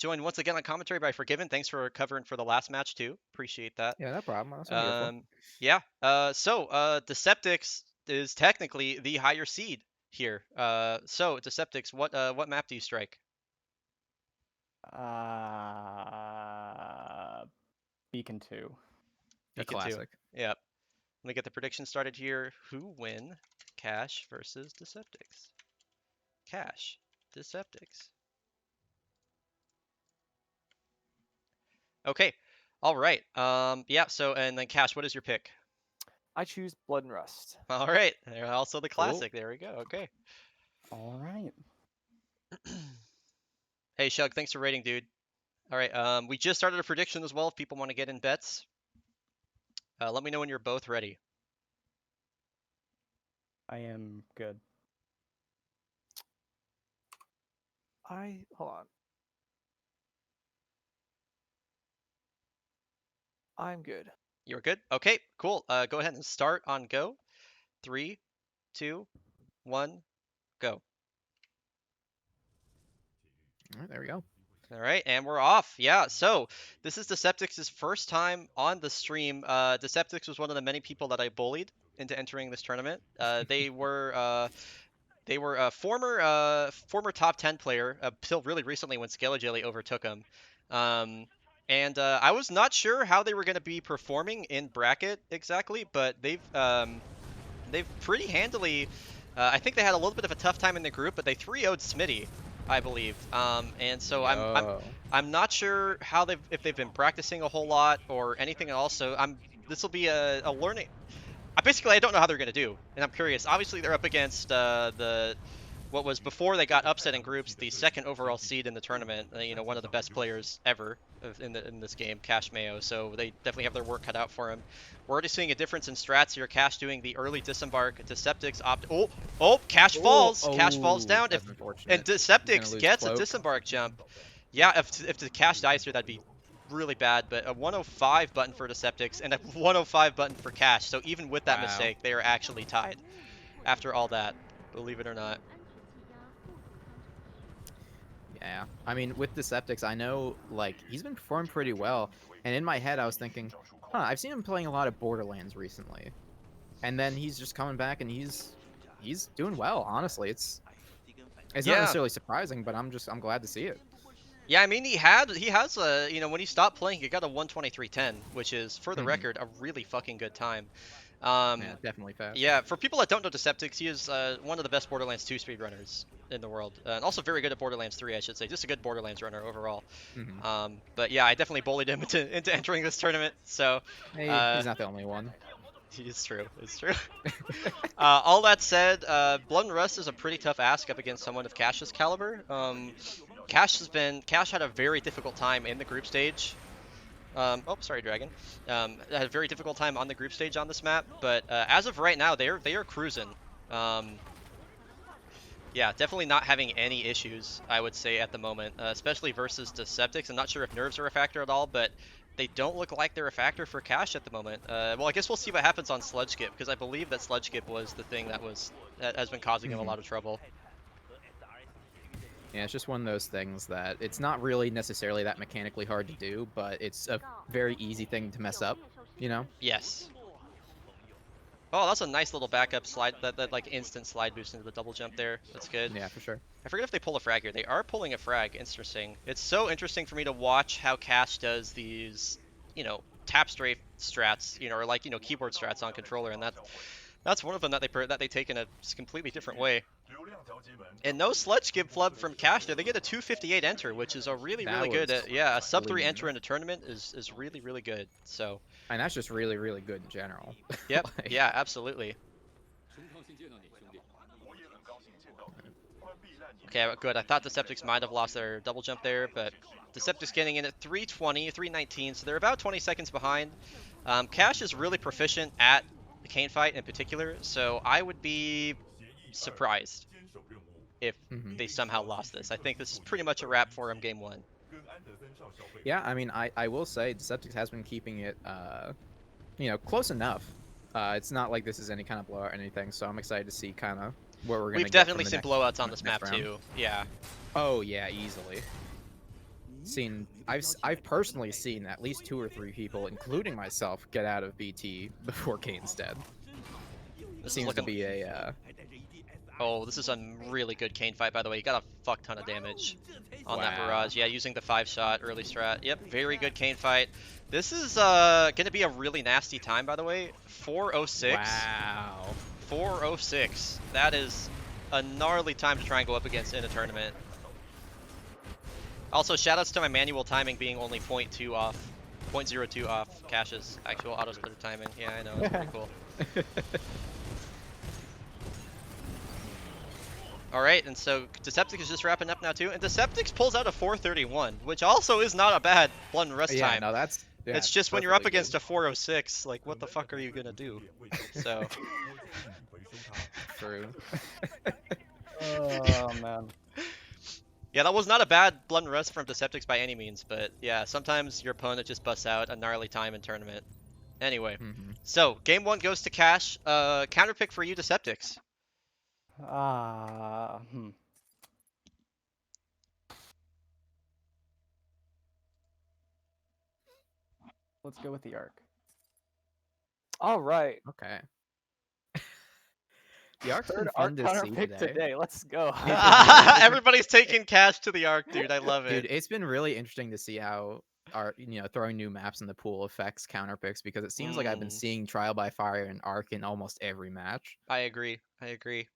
Joined once again on commentary by Forgiven. Thanks for covering for the last match too. Appreciate that. Yeah, no problem. That's what I'm here for. Yeah. Decepticx is technically the higher seed here. So Decepticx, what map do you strike? Beacon 2. A Beacon 2. classic. Yep. Let me get the prediction started here. Who win? Cash versus Decepticx. Cash. Decepticx. Okay. All right. Yeah. So and then Cash, what is your pick? I choose Blood and Rust. All right. They're also the Cool. classic. There we go. Okay. All right. Hey Shug, thanks for rating, dude. All right. We just started a prediction as well. If people want to get in bets, let me know when you're both ready. I am good. Hold on. I'm good. You're good. Okay. Cool. Go ahead and start on go. 3, 2, 1, go. All right, there we go. All right, and we're off. Yeah, so this is Deceptic's first time on the stream. Decepticx was one of the many people that I bullied into entering this tournament. They were a former top 10 player until really recently when Jelly overtook him. I was not sure how they were going to be performing in bracket exactly, but they've pretty handily. I think they had a little bit of a tough time in the group, but they 3-0'd Smitty, I believe. I'm not sure how if they've been practicing a whole lot or anything else. So this will be a learning. Basically, I don't know how they're gonna do, and I'm curious. Obviously, they're up against what was before they got upset in groups, the second overall seed in the tournament. One of the best players ever in this game, Cash Mayo. So they definitely have their work cut out for him. We're already seeing a difference in strats here. Cash doing the early disembark. Decepticx opt. Cash falls. Cash falls down. That's unfortunate. And Decepticx gets a disembark jump. Yeah, if the Cash dies here, that'd be really bad, but a 105 button for Decepticx and a 105 button for Cash. So even with that mistake, they are actually tied after all that, believe it or not. Yeah, I mean, with Decepticx, I know, like, he's been performing pretty well, and in my head, I was thinking, I've seen him playing a lot of Borderlands recently, and then he's just coming back, and he's doing well, honestly. It's not necessarily surprising, but I'm glad to see it. Yeah, I mean, he has when he stopped playing, he got a 123.10, which is, for the record, a really fucking good time. Yeah, definitely fast. Yeah, for people that don't know Decepticx, he is one of the best Borderlands 2 speedrunners in the world, and also very good at Borderlands 3, I should say. Just a good Borderlands runner overall. But yeah, I definitely bullied him into entering this tournament. So hey, he's not the only one. It's true. It's true. All that said, Blood and Rust is a pretty tough ask up against someone of Cash's caliber. Cash had a very difficult time in the group stage. Sorry, Dragon. Had a very difficult time on the group stage on this map, but as of right now, they are cruising. Yeah, definitely not having any issues, I would say, at the moment, especially versus Decepticx. I'm not sure if nerves are a factor at all, but they don't look like they're a factor for Cash at the moment. Well, I guess we'll see what happens on Sludge Skip, because I believe that Sludge Skip was the thing that has been causing him a lot of trouble. Yeah, it's just one of those things that it's not really necessarily that mechanically hard to do, but it's a very easy thing to mess up, you know? Yes. Oh, that's a nice little backup slide, that like instant slide boost into the double jump there. That's good. Yeah, for sure. I forget if they pull a frag here. They are pulling a frag. Interesting. It's so interesting for me to watch how Cash does these, tap strafe strats, or like, keyboard strats on controller, and that's one of them that they take in a completely different way. And no sludge skip flub from Cash there. They get a 258 enter, which is a really good. A sub 3 enter in a tournament is really good. So. And that's just really good in general. Yep. Yeah, absolutely. Okay, good. I thought Decepticx might have lost their double jump there, but Decepticx getting in at 320, 319, so they're about 20 seconds behind. Cash is really proficient at the Kane fight in particular, so I would be surprised if they somehow lost this. I think this is pretty much a wrap for him game 1. Yeah, I mean, I will say Decepticx has been keeping it, close enough. It's not like this is any kind of blowout or anything, so I'm excited to see kind of where we're going to We've definitely seen blowouts on this map too. Yeah. Oh, yeah, easily. seen I've personally seen at least 2 or 3 people, including myself, get out of BT before Kane's dead. This is Seems to looking. be a Oh, this is a really good Kane fight, by the way. He got a fuck ton of damage on that Wow. barrage. Yeah, using the 5-shot early strat. Yep, very good Kane fight. This is gonna be a really nasty time, by the way. 4:06. Wow. 4:06. That is a gnarly time to try and go up against in a tournament. Also, shoutouts to my manual timing being only 0.2 off, 0.02 off Cash's actual auto splitter timing. Yeah, I know, it's pretty cool. Alright, and so Deceptic's is just wrapping up now too, and Deceptic's pulls out a 4:31, which also is not a bad Blood and Rust Yeah, time. no, that's It's just when you're up perfectly against good. a 4:06, like what the fuck are you gonna do? So True. Oh man. yeah, that was not a bad Blood and Rust from Deceptic's by any means, but yeah, sometimes your opponent just busts out a gnarly time in tournament. Anyway, so game 1 goes to Cash. Counter pick for you, Deceptic's. Let's go with the arc. All right. Okay. The arc's been Third fun arc to counter see pick today. today. Let's go. Everybody's taking Cash to the arc, dude. I love it. Dude, it's been really interesting to see how throwing new maps in the pool affects counter picks, because it seems like I've been seeing Trial by Fire and Arc in almost every match. I agree. I agree.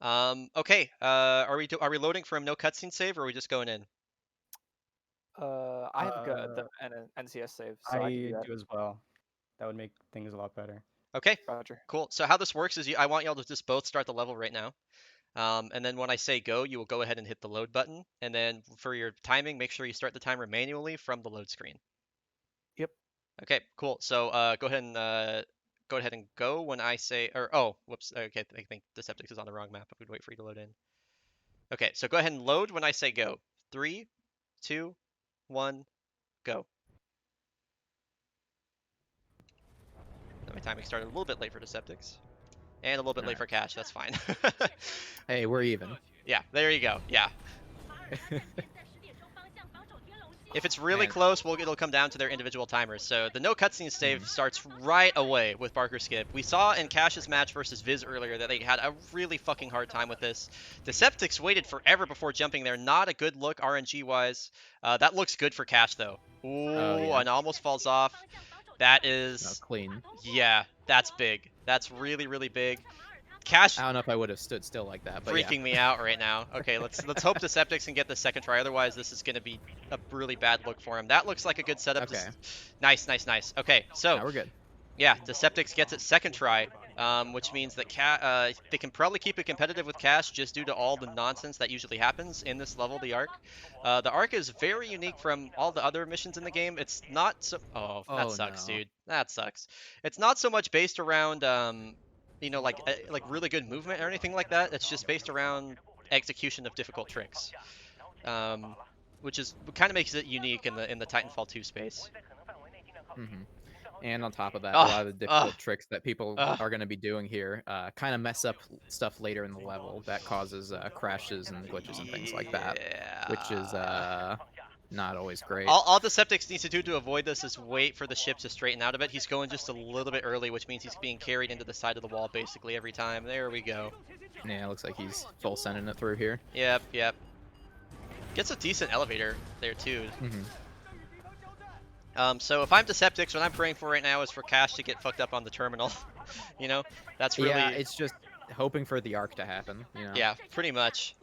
Okay. Are we loading from no cutscene save, or are we just going in? I have the NCS save, so I can do that. do as well. That would make things a lot better. Okay. Roger. Cool. So how this works is I want y'all to just both start the level right now. And then when I say go, you will go ahead and hit the load button. And then for your timing, make sure you start the timer manually from the load screen. Yep. Okay, cool. So go ahead and go when I say, or oh, whoops. Okay, I think Deceptic's is on the wrong map. I'm gonna wait for you to load in. Okay, so go ahead and load when I say go. 3, 2, 1, go. My timing started a little bit late for Deceptic's. And a little bit late for Cash, that's fine. Hey, we're even. Yeah, there you go. Yeah. If it's really Man. close, it'll come down to their individual timers. So the no cutscene save starts right away with Barker Skip. We saw in Cash's match versus Viz earlier that they had a really fucking hard time with this. Deceptic's waited forever before jumping there. Not a good look RNG-wise. That looks good for Cash, though. Ooh, yeah. and almost falls off. That is... No, clean. Yeah, that's big. That's really, really big. Cash I don't know if I would have stood still like that, but freaking me out right now. Okay, let's hope Deceptic's can get the second try. Otherwise, this is going to be a really bad look for him. That looks like a good setup. Okay. Nice, nice, nice. Okay, so now we're good. yeah, Deceptic's gets it second try, which means that they can probably keep it competitive with Cash just due to all the nonsense that usually happens in this level, the Arc. The Arc is very unique from all the other missions in the game. It's not so... Oh, that sucks, no. dude. That sucks. It's not so much based around... like really good movement or anything like that. It's just based around execution of difficult tricks, which kind of makes it unique in the Titanfall 2 space. And on top of that, a lot of the difficult tricks that people are going to be doing here kind of mess up stuff later in the level that causes crashes and glitches and things like that, which is not always great. All Deceptic's needs to do to avoid this is wait for the ship to straighten out a bit. He's going just a little bit early, which means he's being carried into the side of the wall basically every time. There we go. Yeah, it looks like he's full sending it through here. Yep, yep. Gets a decent elevator there too. So if I'm Deceptic's, what I'm praying for right now is for Cash to get fucked up on the terminal. You know, that's really... Yeah, it's just hoping for the arc to happen. You know? Yeah, pretty much.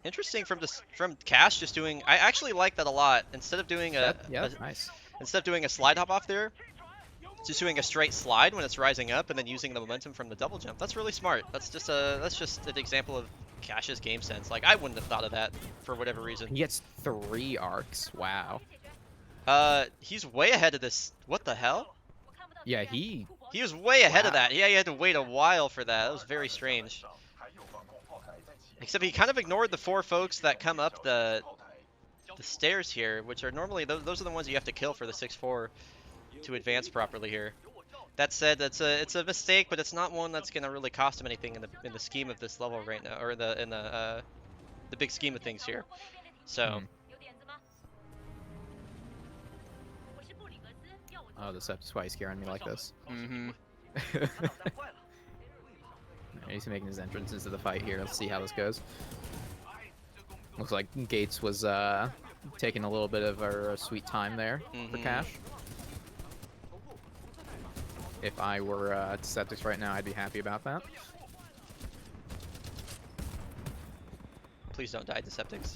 Interesting from Cash just doing... I actually like that a lot. Instead of doing nice. Instead of doing a slide hop off there, just doing a straight slide when it's rising up and then using the momentum from the double jump. That's really smart. That's just an example of Cash's game sense. Like, I wouldn't have thought of that for whatever reason. He gets 3 arcs. Wow. He's way ahead of this. What the hell? Yeah, he was way ahead of that. Yeah, he had to wait a while for that. That was very strange. Except he kind of ignored the 4 folks that come up the stairs here, which are normally those are the ones you have to kill for the 6-4 to advance properly here. That said, it's a mistake, but it's not one that's gonna really cost him anything in the scheme of this level right now, or in the the big scheme of things here. So. Oh, the Septic's why he's scaring me like this. Mm-hmm. He's making his entrance into the fight here. Let's see how this goes. Looks like Gates was taking a little bit of a sweet time there for Cash. If I were Septics right now, I'd be happy about that. Please don't die, Deceptics.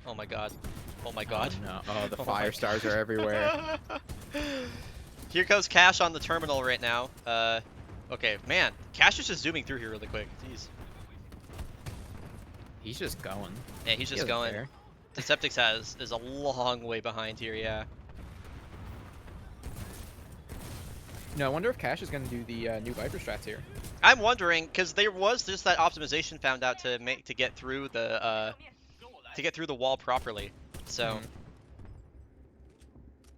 Oh my god. Oh my god. Oh, no. Oh, the Oh fire my stars God. are everywhere. Here goes Cash on the terminal right now. Okay, man. Cash is just zooming through here really quick. Jeez. He's just going. Yeah, he's just going. Deceptics is a long way behind here, yeah. No, I wonder if Cash is going to do the new Viper strats here. I'm wondering, because there was just that optimization found out to get through the wall properly. So.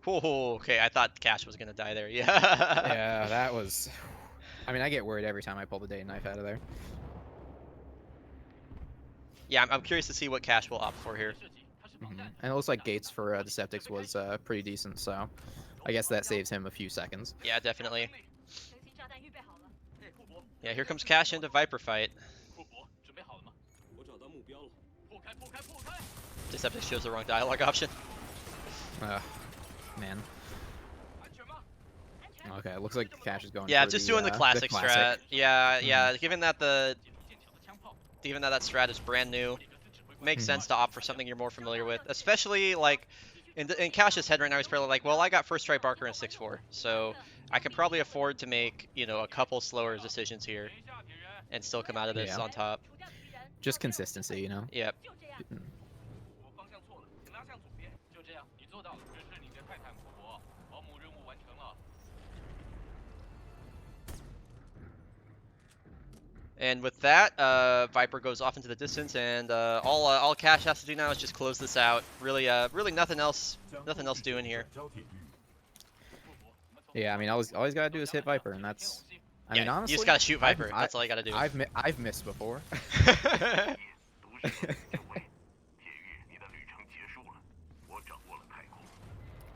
Whoa, okay, I thought Cash was gonna die there. Yeah. Yeah, that was. I mean, I get worried every time I pull the day knife out of there. Yeah, I'm curious to see what Cash will opt for here. And it looks like Gates for Deceptics was pretty decent, so I guess that saves him a few seconds. Yeah, definitely. Yeah, here comes Cash into Viper fight. Deceptics chose the wrong dialogue option. Man. Okay, it looks like Cash is going. Yeah, for just the, doing the classic strat. Yeah, Mhm. yeah. Given that that strat is brand new, makes sense to opt for something you're more familiar with. Especially like in Cash's head right now, he's probably like, well, I got first try Barker in 6-4, so I could probably afford to make a couple slower decisions here, and still come out of this on top. Just consistency, you know. Yep. And with that, Viper goes off into the distance, and all Cash has to do now is just close this out. Really, really nothing else doing here. Yeah, I mean, all he's gotta do is hit Viper, and that's. I mean, honestly, you just gotta shoot Viper. That's all you gotta do. I've missed before.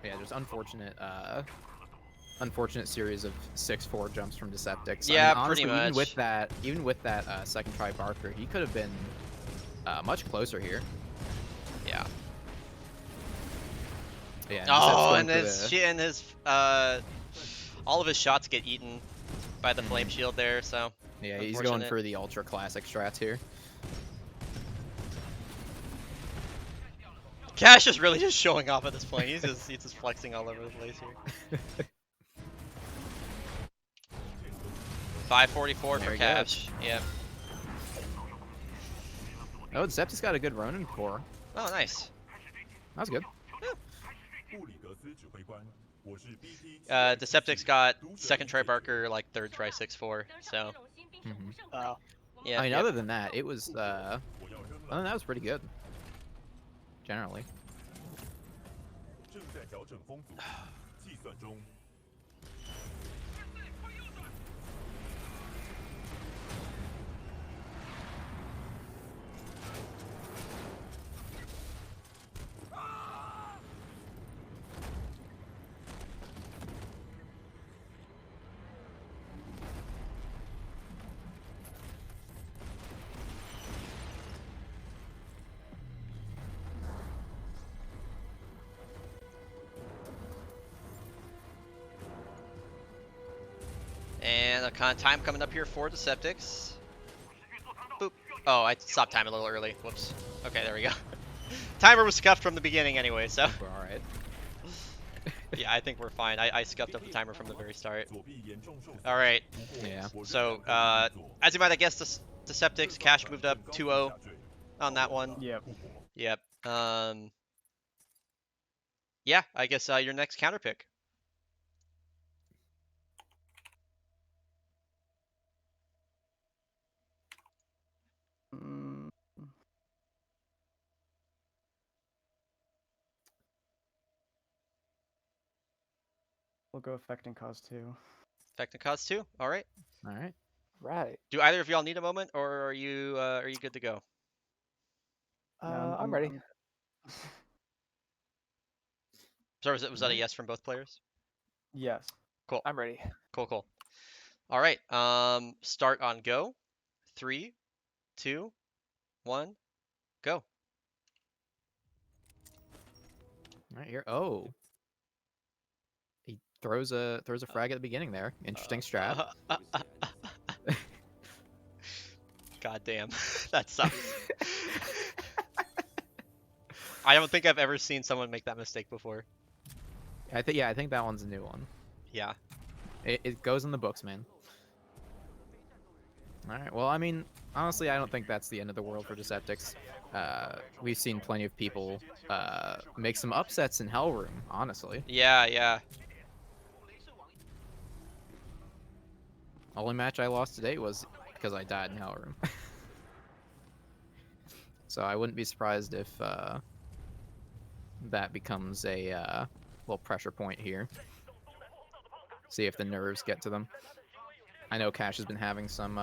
Yeah, there's unfortunate series of 6-4 jumps from Deceptics. Yeah, I mean, honestly, pretty much. Even with that second try Barker, he could have been much closer here. Yeah. Yeah. Oh, and his all of his shots get eaten by the flame shield there. So. Yeah, he's going for the ultra classic strats here. Cash is really just showing off at this point. He's just flexing all over the place here. 544 for Cash. Yep. Oh, Deceptic's got a good Ronin core. Oh, nice. That's good. Deceptics got second try Barker, like third try 6-4. So. Wow. Yeah. I mean, other than that, it was. Other than that, was pretty good. Generally. And a kind of time coming up here for Deceptics. Boop. Oh, I stopped time a little early. Whoops. Okay, there we go. Timer was scuffed from the beginning anyway, so. We're alright. Yeah, I think we're fine. I scuffed up the timer from the very start. Alright. Yeah. So, as you might have guessed, Deceptics, Cash moved up 2-0 on that one. Yep. Yep. Yeah, I guess your next counter pick. We'll go effect and cause 2. Effect and cause 2. All right. All right. Right. Do either of y'all need a moment, or are you good to go? I'm ready. Sorry, was that a yes from both players? Yes. Cool. I'm ready. Cool. All right. Start on go. 3, 2, 1, go. All right here. Oh. He throws a frag at the beginning there. Interesting strat. God damn, that sucks. I don't think I've ever seen someone make that mistake before. I think that one's a new one. Yeah. It goes in the books, man. All right. Well, I mean, honestly, I don't think that's the end of the world for Deceptics. We've seen plenty of people make some upsets in Hellroom, honestly. Yeah. Only match I lost today was because I died in Hellroom. So I wouldn't be surprised if that becomes a little pressure point here. See if the nerves get to them. I know Cash has been having some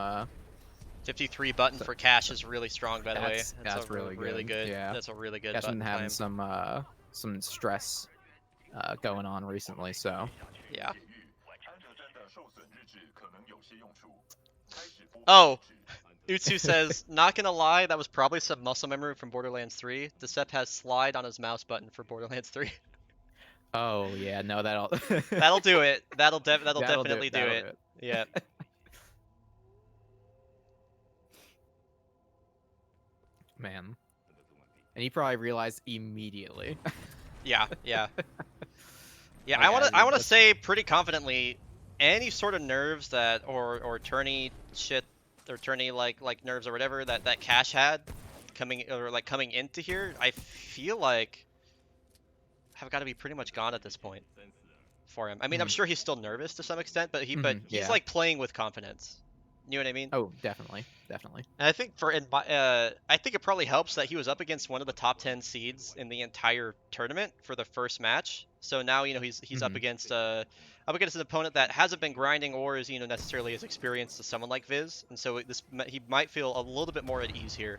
53 button for Cash is really strong, by the way. that's a really good. Yeah. That's a really good Cash has button been having time. some stress going on recently, so Yeah. Oh, Utsu says, not gonna lie, that was probably some muscle memory from Borderlands 3. Decept has slide on his mouse button for Borderlands 3. oh yeah, no, that'll That'll do it. That'll definitely do that'll it. Yeah. Man. And he probably realized immediately. Yeah. Yeah, Like, I wanna say pretty confidently, any sort of nerves that or turny shit or turny like nerves or whatever that Cash had coming into here, I feel like have got to be pretty much gone at this point for him. I mean, I'm sure he's still nervous to some extent, but he's yeah. like playing with confidence. You know what I mean? Oh, definitely. And I think I think it probably helps that he was up against one of the top 10 seeds in the entire tournament for the first match. So now, you know, he's up against an opponent that hasn't been grinding or is, you know, necessarily as experienced as someone like Viz. And so he might feel a little bit more at ease here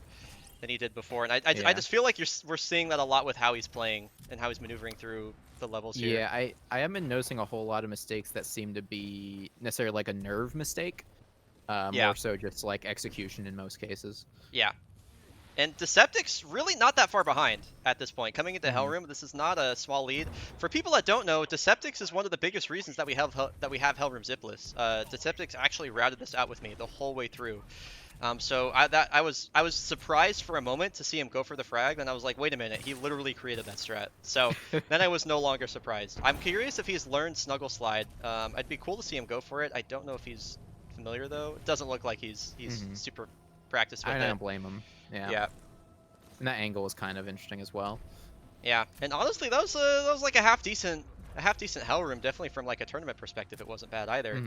than he did before. And I just feel like we're seeing that a lot with how he's playing and how he's maneuvering through the levels here. Yeah, I have been noticing a whole lot of mistakes that seem to be necessarily like a nerve mistake. More so just like execution in most cases. Yeah. And Deceptic's really not that far behind at this point. Coming into Hellroom, this is not a small lead. For people that don't know, Deceptic's is one of the biggest reasons that we have Hellroom zipless. Deceptic's actually routed this out with me the whole way through. So I was surprised for a moment to see him go for the frag, and I was like, wait a minute, he literally created that strat. So then I was no longer surprised. I'm curious if he's learned Snuggle Slide. I'd be cool to see him go for it. I don't know if he's familiar though. It doesn't look like he's super practiced with it. I don't blame him. Yeah. And that angle was kind of interesting as well. Yeah, and honestly, that was like a half decent Hellroom. Definitely from like a tournament perspective, it wasn't bad either.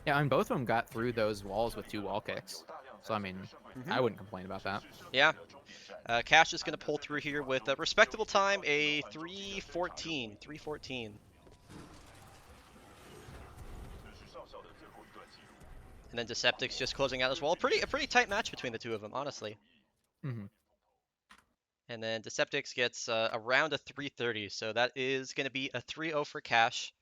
Yeah, and both of them got through those walls with 2 wall kicks. So I mean, I wouldn't complain about that. Yeah. Cash is going to pull through here with a respectable time, a 3:14. 3:14. And then Deceptic's just closing out as well. A pretty tight match between the two of them, honestly. And then Deceptic's gets around a 3:30, so that is going to be a 3-0 for Cash.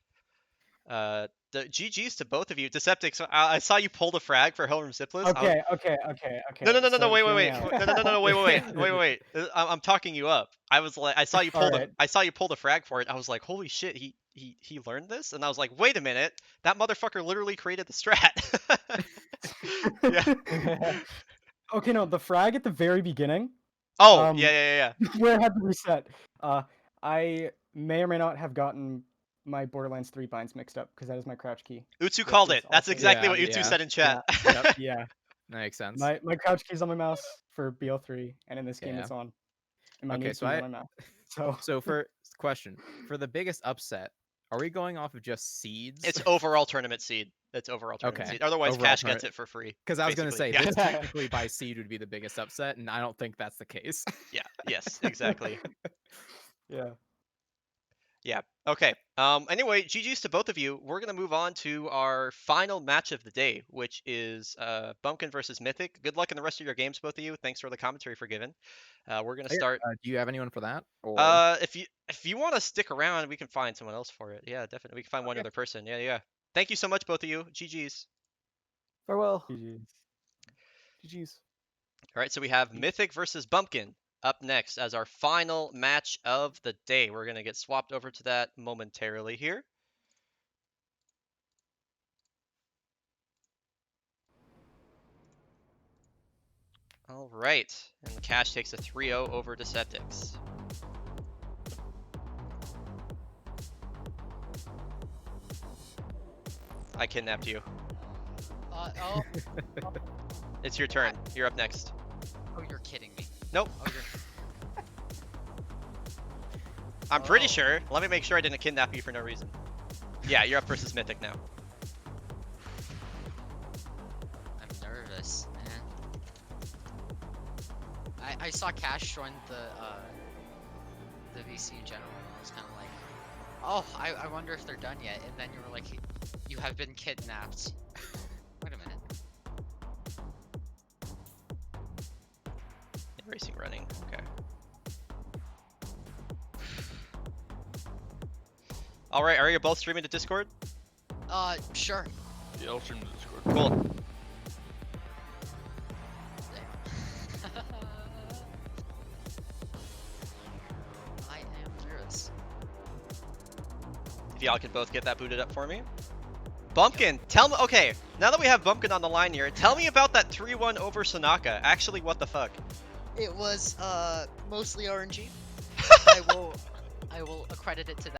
The GG's to both of you. Deceptic's, I saw you pull the frag for Hellroom zipless. Okay. No, wait. So, Wait. I'm talking you up. I was like, I saw you pull Alright. I saw you pull the frag for it. I was like, holy shit, he learned this? And I was like, wait a minute, that motherfucker literally created the strat. Yeah. Okay, no, the frag at the very beginning. Oh, yeah. Where I had the reset. I may or may not have gotten my Borderlands 3 binds mixed up because that is my crouch key. Utsu Which called is it. That's also- exactly what Utsu said in chat. Yeah. That makes sense. My crouch key's on my mouse for BO3, and in this game Yeah. it's on. And my Okay, name so key's on my mouse. So for question, for the biggest upset, are we going off of just seeds? It's overall tournament seed. It's overall tournament Okay. seed. Otherwise, Overall Cash tournament- gets it for free. Because I was going to say, basically. this technically by seed would be the biggest upset, and I don't think that's the case. Yeah. Yes. Exactly. Yeah. Yeah. Okay. Anyway, GG's to both of you. We're gonna move on to our final match of the day, which is Bumpkin versus Mythic. Good luck in the rest of your games, both of you. Thanks for the commentary forgiven. We're gonna Here, start. do you have anyone for that? Or If you want to stick around, we can find someone else for it. Yeah, definitely. We can find one Okay. other person. Yeah, yeah. Thank you so much, both of you. GG's. Farewell. GG's. GG's. All right, so we have Mythic versus Bumpkin up next as our final match of the day. We're gonna get swapped over to that momentarily here. All right, and Cash takes a 3-0 over Deceptix. I kidnapped you. Oh, It's your turn. You're up next. oh, you're kidding me. Nope. Oh, you're. I'm pretty Oh. sure. Let me make sure I didn't kidnap you for no reason. Yeah, you're up versus Mythic now. I'm nervous, man. I saw Cash join the VC in general, and I was kind of like, oh, I wonder if they're done yet. And then you were like, you have been kidnapped. Wait a minute. Racing running. Okay. All right, are you both streaming to Discord? Sure. Yeah, I'll stream to Discord. Cool. Damn. I am nervous. If y'all could both get that booted up for me. Bumpkin, tell me. Okay, now that we have Bumpkin on the line here, tell me about that 3-1 over Sonaka. Actually, what the fuck? It was mostly RNG. I will accredit it to that.